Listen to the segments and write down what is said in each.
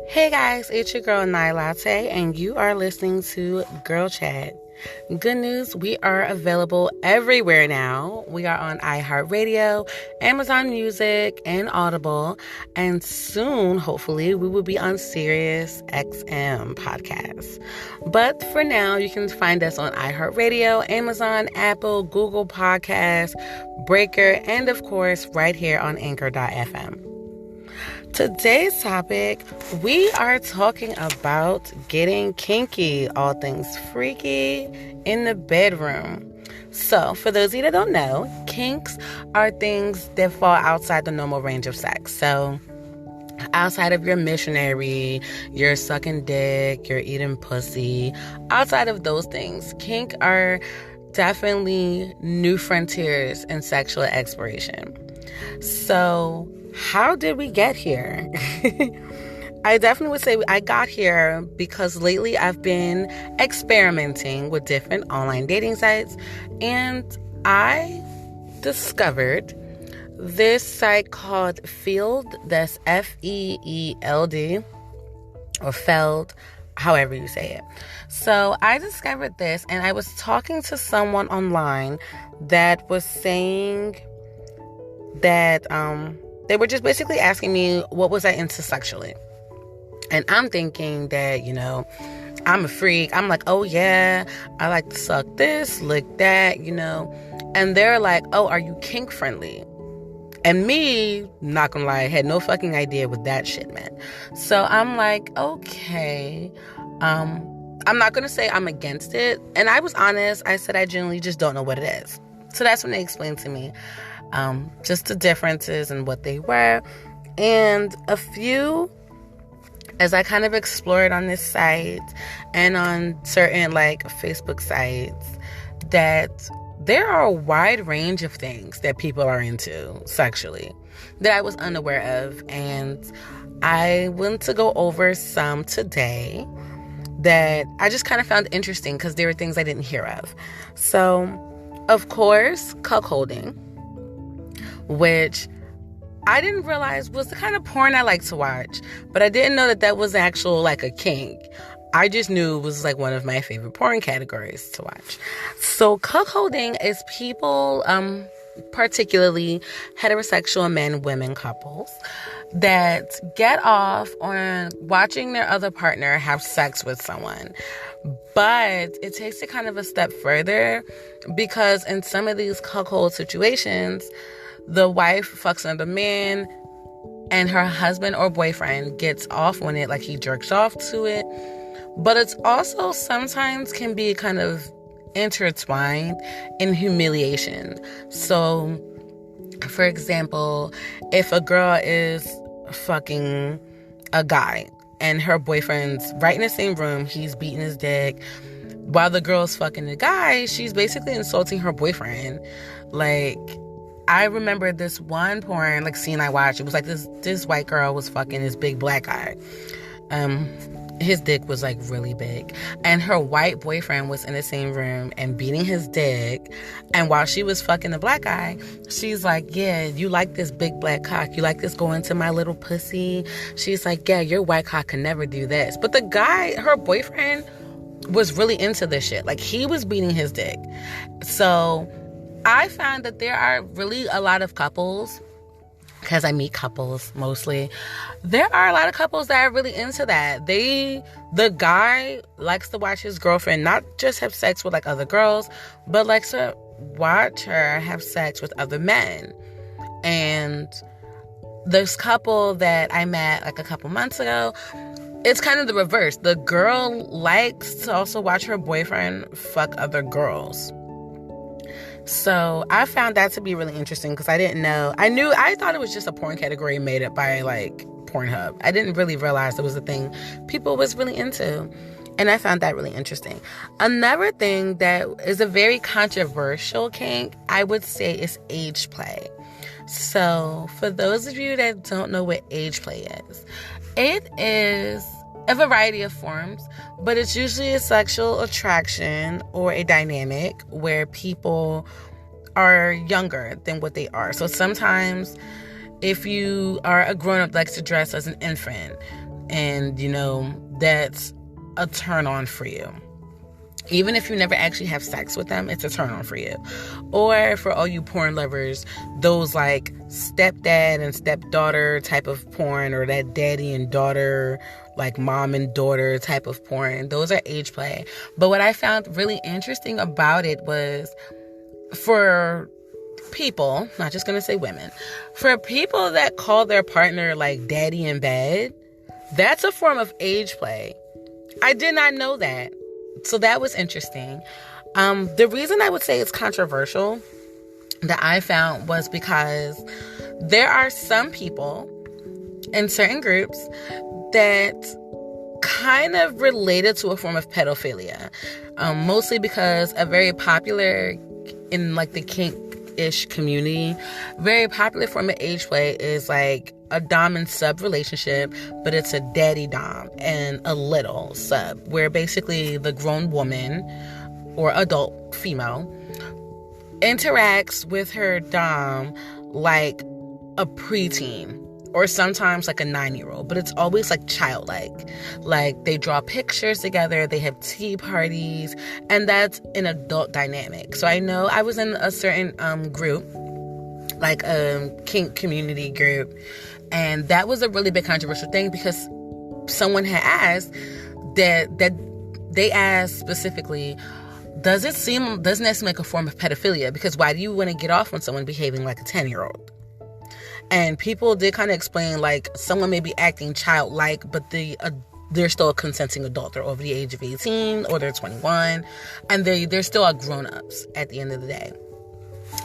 Hey guys, it's your girl Nye Latte, and you are listening to Girl Chat. Good news, we are available everywhere now. We are on iHeartRadio, Amazon Music, and Audible, and soon, hopefully, we will be on Sirius XM podcasts. But for now, you can find us on iHeartRadio, Amazon, Apple, Google Podcasts, Breaker, and of course, right here on Anchor.fm. Today's topic, we are talking about getting kinky, all things freaky in the bedroom. So, for those of you that don't know, kinks are things that fall outside the normal range of sex. So, outside of your missionary, your sucking dick, your eating pussy, outside of those things, kink are definitely new frontiers in sexual exploration. So, how did we get here? I definitely would say I got here because lately I've been experimenting with different online dating sites, and I discovered this site called Feeld, that's F-E-E-L-D, or Feld, however you say it. So I discovered this, and I was talking to someone online that was saying that they were just basically asking me what was I into sexually. And I'm thinking that, I'm a freak. I'm like, oh yeah, I like to suck this, lick that, And they're like, oh, are you kink friendly? And me, not gonna lie, had no fucking idea what that shit meant. So I'm like, okay. I'm not gonna say I'm against it. And I was honest. I said I genuinely just don't know what it is. So that's when they explained to me just the differences and what they were. And a few, as I kind of explored on this site and on certain Facebook sites, that there are a wide range of things that people are into sexually that I was unaware of. And I want to go over some today that I just kind of found interesting because there were things I didn't hear of. So, of course, cuckolding, which I didn't realize was the kind of porn I like to watch, but I didn't know that was actual a kink. I just knew it was one of my favorite porn categories to watch. So cuckolding is people, particularly heterosexual men, women couples, that get off on watching their other partner have sex with someone. But it takes it kind of a step further, because in some of these cuckold situations, the wife fucks another man and her husband or boyfriend gets off on it, he jerks off to it. But it's also sometimes can be kind of intertwined in humiliation. So, for example, if a girl is fucking a guy and her boyfriend's right in the same room, he's beating his dick, while the girl's fucking the guy, she's basically insulting her boyfriend. I remember this one porn scene I watched. It was this white girl was fucking this big black guy. His dick was really big, and her white boyfriend was in the same room and beating his dick. And while she was fucking the black guy, she's like, yeah, you like this big black cock, you like this going to my little pussy. She's like, yeah, your white cock can never do this. But the guy, her boyfriend, was really into this shit. He was beating his dick. So I found that there are really a lot of couples, because I meet couples mostly. There are a lot of couples that are really into that. The guy likes to watch his girlfriend not just have sex with other girls, but likes to watch her have sex with other men. And this couple that I met a couple months ago, it's kind of the reverse. The girl likes to also watch her boyfriend fuck other girls. So I found that to be really interesting because I didn't know. I thought it was just a porn category made up by Pornhub. I didn't really realize it was a thing people was really into. And I found that really interesting. Another thing that is a very controversial kink, I would say, is age play. So for those of you that don't know what age play is, it is a variety of forms, but it's usually a sexual attraction or a dynamic where people are younger than what they are. So sometimes if you are a grown-up that likes to dress as an infant, and, that's a turn on for you. Even if you never actually have sex with them, it's a turn on for you. Or for all you porn lovers, those like stepdad and stepdaughter type of porn, or that daddy and daughter, like mom and daughter type of porn, those are age play. But what I found really interesting about it was, for people, not just gonna say women, for people that call their partner like daddy in bed, that's a form of age play. I did not know that. So that was interesting. The reason I would say it's controversial that I found was because there are some people in certain groups that kind of related to a form of pedophilia. Mostly because a very popular, in like the kink-ish community, very popular form of age play is like a dom and sub relationship, but it's a daddy dom and a little sub, where basically the grown woman or adult female interacts with her dom like a preteen, or sometimes like a 9-year-old, but it's always like childlike. Like they draw pictures together, they have tea parties, and that's an adult dynamic. So I know I was in a certain group, like a kink community group, and that was a really big controversial thing, because someone had asked that they asked specifically, doesn't this seem like a form of pedophilia? Because why do you want to get off on someone behaving like a 10-year-old? And people did kind of explain, like, someone may be acting childlike, but they're still a consenting adult. They're over the age of 18 or they're 21, and they're still grown-ups at the end of the day.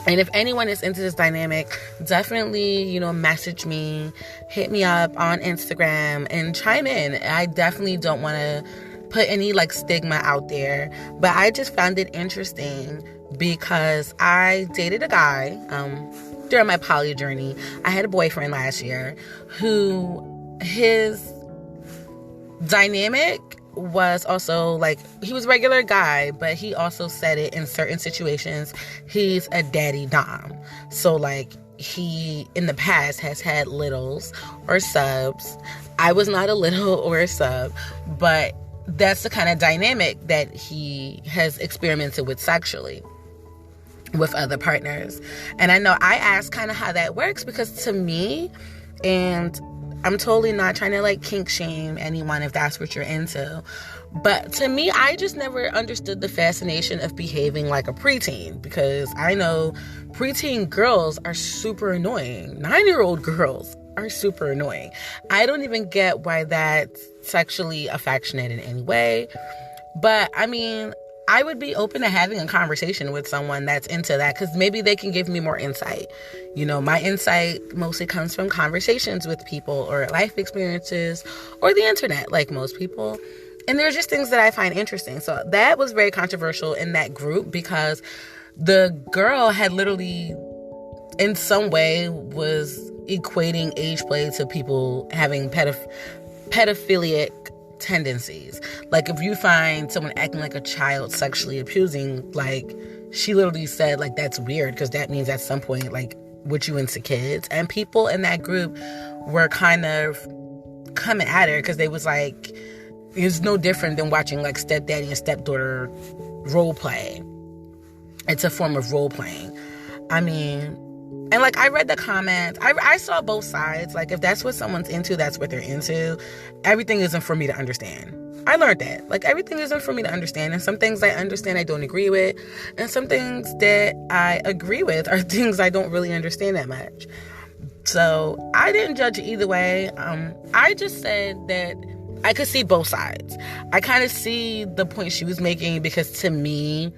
And if anyone is into this dynamic, definitely, message me, hit me up on Instagram and chime in. I definitely don't want to put any like stigma out there, but I just found it interesting because I dated a guy during my poly journey. I had a boyfriend last year who, his dynamic was also like, he was a regular guy, but he also said it in certain situations, he's a daddy dom. So like, he in the past has had littles or subs. I was not a little or a sub, but that's the kind of dynamic that he has experimented with sexually with other partners. And I know I asked kind of how that works, because to me, and I'm totally not trying to like kink shame anyone if that's what you're into, but to me, I just never understood the fascination of behaving like a preteen, because I know preteen girls are super annoying. 9-year-old girls are super annoying. I don't even get why that's sexually affectionate in any way. But I mean, I would be open to having a conversation with someone that's into that, because maybe they can give me more insight. My insight mostly comes from conversations with people or life experiences or the internet, like most people. And there's just things that I find interesting. So that was very controversial in that group, because the girl had literally, in some way, was equating age play to people having pedophilic tendencies. Like, if you find someone acting like a child sexually abusing, like, she literally said, like, that's weird, because that means at some point, like, what you into kids? And people in that group were kind of coming at her, because they was like, it's no different than watching like stepdaddy and stepdaughter role play. It's a form of role playing. I mean, and like, I read the comments. I saw both sides. Like, if that's what someone's into, that's what they're into. Everything isn't for me to understand. I learned that. Like, everything isn't for me to understand. And some things I understand I don't agree with. And some things that I agree with are things I don't really understand that much. So I didn't judge it either way. I just said that I could see both sides. I kind of see the point she was making, because to me,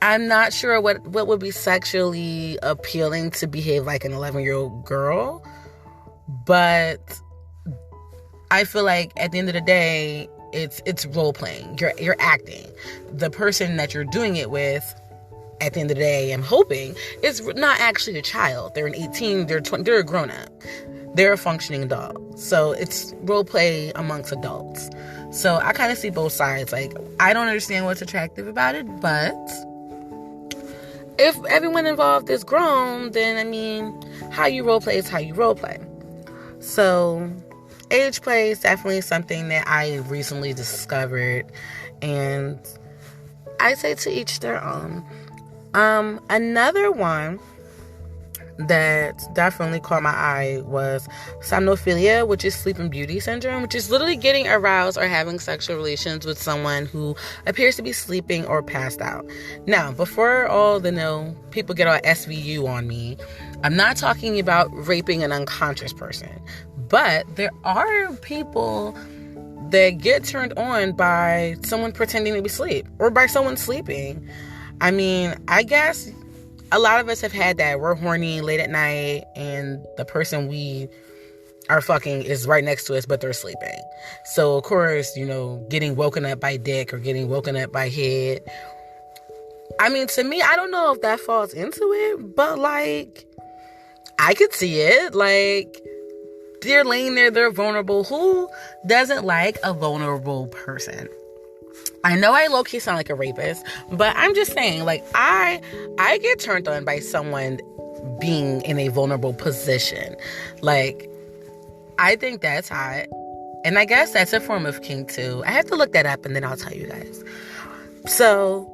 I'm not sure what would be sexually appealing to behave like an 11-year-old girl. But I feel like at the end of the day, it's role playing. You're acting. The person that you're doing it with, at the end of the day, I'm hoping, is not actually a child. They're an 18, they're 20, they're a grown up. They're a functioning adult. So it's role play amongst adults. So I kind of see both sides. Like, I don't understand what's attractive about it, but if everyone involved is grown, then I mean, how you role play is how you role play. So age play is definitely something that I recently discovered, and I say to each their own. Another one that definitely caught my eye was somnophilia, which is sleeping beauty syndrome, which is literally getting aroused or having sexual relations with someone who appears to be sleeping or passed out. Now, before all the people get all SVU on me, I'm not talking about raping an unconscious person, but there are people that get turned on by someone pretending to be asleep or by someone sleeping. I mean, I guess a lot of us have had that. We're horny late at night and the person we are fucking is right next to us, but they're sleeping. So, of course, getting woken up by dick or getting woken up by head. I mean, to me, I don't know if that falls into it, but, I could see it. They're laying there, they're vulnerable. Who doesn't like a vulnerable person? I know I low-key sound like a rapist, but I'm just saying, I get turned on by someone being in a vulnerable position. I think that's hot. And I guess that's a form of kink, too. I have to look that up, and then I'll tell you guys. So,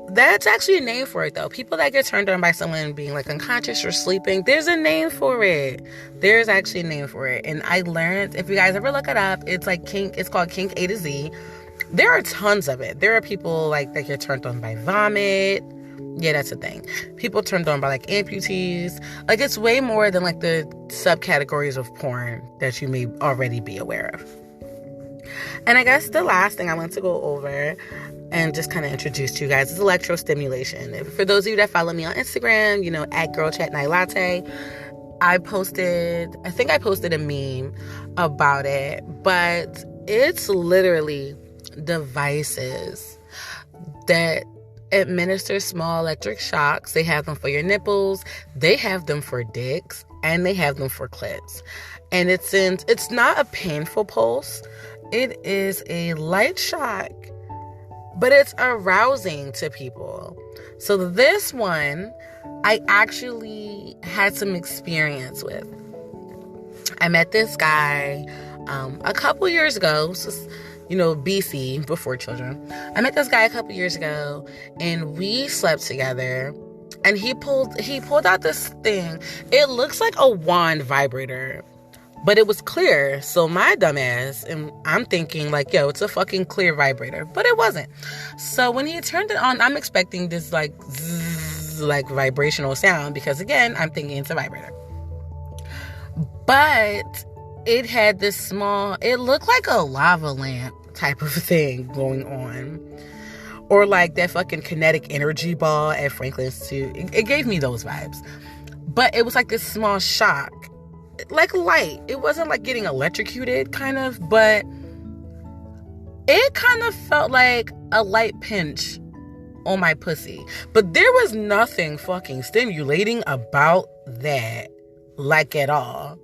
that's actually a name for it, though. People that get turned on by someone being, unconscious or sleeping, there's a name for it. There's actually a name for it. And I learned, if you guys ever look it up, it's kink. It's called Kink A to Z. There are tons of it. There are people that get turned on by vomit. Yeah, that's a thing. People turned on by amputees. It's way more than the subcategories of porn that you may already be aware of. And I guess the last thing I want to go over and just kind of introduce to you guys is electrostimulation. For those of you that follow me on Instagram, at Girl Chat Night Latte, I think I posted a meme about it, but it's literally devices that administer small electric shocks. They have them for your nipples, they have them for dicks, and they have them for clits. And it's not a painful pulse. It is a light shock, but it's arousing to people. So this one, I actually had some experience with. I met this guy a couple years ago. BC, before children. I met this guy a couple years ago, and we slept together, and he pulled out this thing. It looks like a wand vibrator, but it was clear. So my dumbass, and I'm thinking yo, it's a fucking clear vibrator, but it wasn't. So when he turned it on, I'm expecting this zzz, vibrational sound, because again, I'm thinking it's a vibrator. But it had this small, it looked like a lava lamp type of thing going on. Or that fucking kinetic energy ball at Franklin Institute. It gave me those vibes. But it was this small shock. Light. It wasn't getting electrocuted, kind of, but it kind of felt like a light pinch on my pussy. But there was nothing fucking stimulating about that, at all.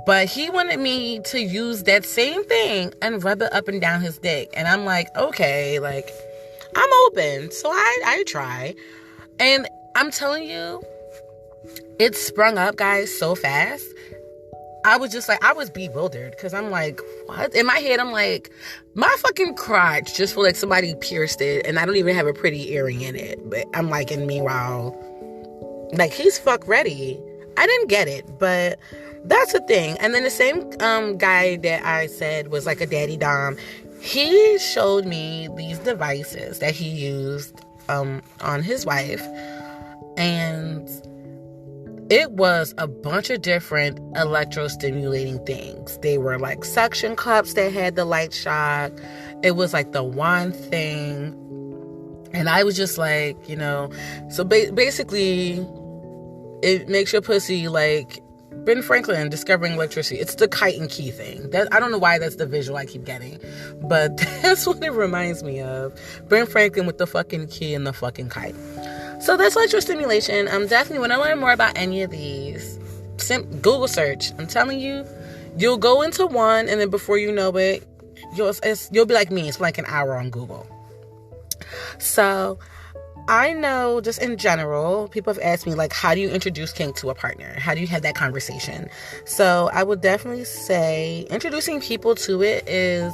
But he wanted me to use that same thing and rub it up and down his dick. And I'm okay, I'm open. So I try. And I'm telling you, it sprung up, guys, so fast. I was just I was bewildered, because I'm what? In my head, I'm my fucking crotch just feel like somebody pierced it, and I don't even have a pretty earring in it. But I'm and meanwhile, he's fuck ready. I didn't get it, but that's the thing. And then the same guy that I said was a daddy dom, he showed me these devices that he used on his wife, and it was a bunch of different electrostimulating things. They were suction cups that had the light shock. It was the wand thing, and I was just so basically it makes your pussy Ben Franklin discovering electricity. It's the kite and key thing. I don't know why that's the visual I keep getting, but that's what it reminds me of. Ben Franklin with the fucking key and the fucking kite. So that's electrostimulation. Definitely want to learn more about any of these, Google search. I'm telling you, you'll go into one, and then before you know it, you'll be like me. It's an hour on Google. So I know just in general, people have asked me, like, how do you introduce kink to a partner? How do you have that conversation? So I would definitely say introducing people to it is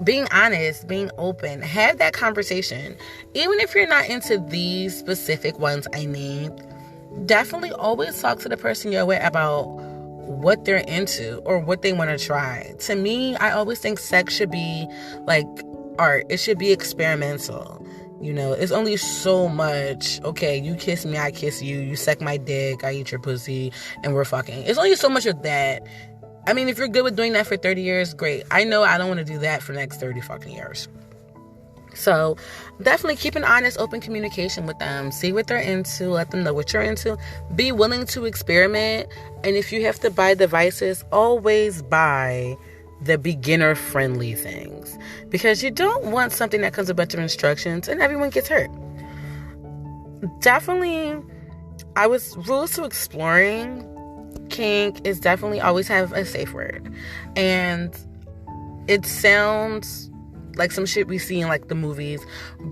being honest, being open, have that conversation. Even if you're not into these specific ones I named, definitely always talk to the person you're with about what they're into or what they want to try. To me, I always think sex should be like art. It should be experimental. You know, it's only so much, okay, you kiss me, I kiss you, you suck my dick, I eat your pussy, and we're fucking. It's only so much of that. I mean, if you're good with doing that for 30 years, great. I know I don't want to do that for the next 30 fucking years. So definitely keep an honest, open communication with them. See what they're into. Let them know what you're into. Be willing to experiment. And if you have to buy devices, always buy the beginner-friendly things. Because you don't want something that comes with a bunch of instructions and everyone gets hurt. Definitely, rules to exploring kink is definitely always have a safe word. And it sounds like some shit we see in like the movies,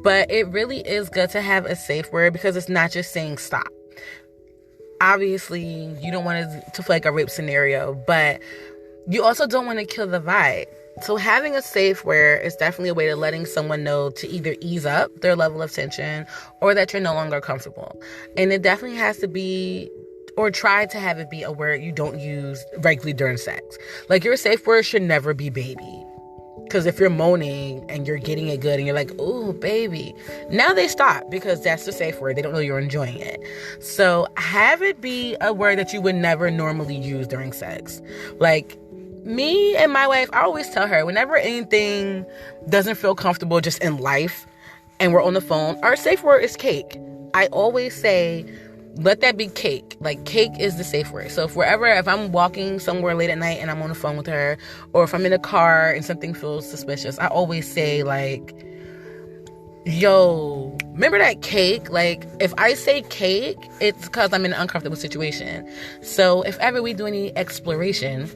but it really is good to have a safe word because it's not just saying stop. Obviously, you don't want it to feel like a rape scenario, but you also don't want to kill the vibe. So having a safe word is definitely a way to letting someone know to either ease up their level of tension or that you're no longer comfortable. And it definitely has to be, or try to have it be, a word you don't use regularly during sex. Like, your safe word should never be baby. Because if you're moaning and you're getting it good and you're like, ooh, baby, now they stop because that's the safe word. They don't know you're enjoying it. So have it be a word that you would never normally use during sex. Like, me and my wife, I always tell her, whenever anything doesn't feel comfortable just in life and we're on the phone, our safe word is cake. I always say, let that be cake. Like, cake is the safe word. So if I'm walking somewhere late at night and I'm on the phone with her, or if I'm in a car and something feels suspicious, I always say, like, yo, remember that cake? Like, if I say cake, it's because I'm in an uncomfortable situation. So if ever we do any exploration,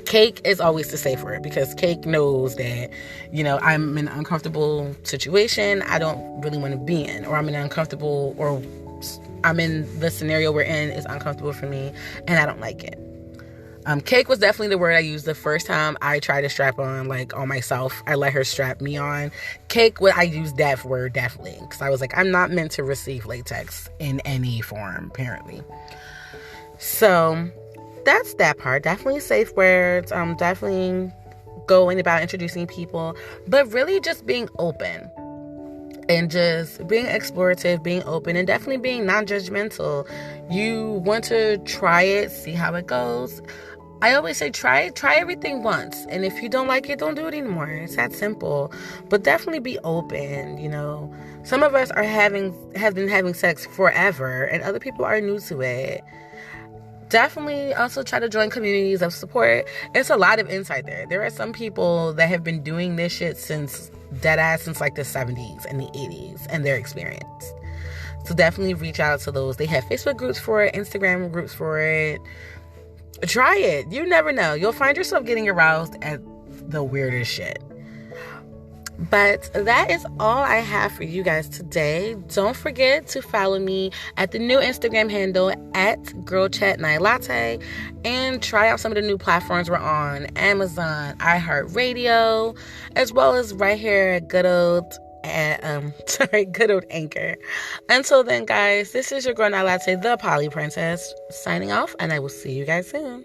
cake is always the safe word, because cake knows that, you know, I'm in an uncomfortable situation I don't really want to be in, or I'm in an uncomfortable, or I'm in the scenario we're in is uncomfortable for me and I don't like it. Cake was definitely the word I used the first time I tried to strap on, like, on myself. I let her strap me on. Cake, I used that word definitely, because I was like, I'm not meant to receive latex in any form, apparently. So that's that part. Definitely safe words. Definitely going about introducing people, but really just being open. And just being explorative, being open, and definitely being non-judgmental. You want to try it, see how it goes. I always say try everything once. And if you don't like it, don't do it anymore. It's that simple. But definitely be open, you know. Some of us have been having sex forever, and other people are new to it. Definitely also try to join communities of support. It's a lot of insight there. There are some people that have been doing this shit since like the 70s and the 80s, and their experience. So definitely reach out to those. They have Facebook groups for it, Instagram groups for it. Try it. You never know. You'll find yourself getting aroused at the weirdest shit. But that is all I have for you guys today. Don't forget to follow me at the new Instagram handle at girlchatnightlatte, and try out some of the new platforms we're on: Amazon, iHeartRadio, as well as right here at good old Anchor. Until then, guys, this is your girl Night Latte, the Poly Princess, signing off, and I will see you guys soon.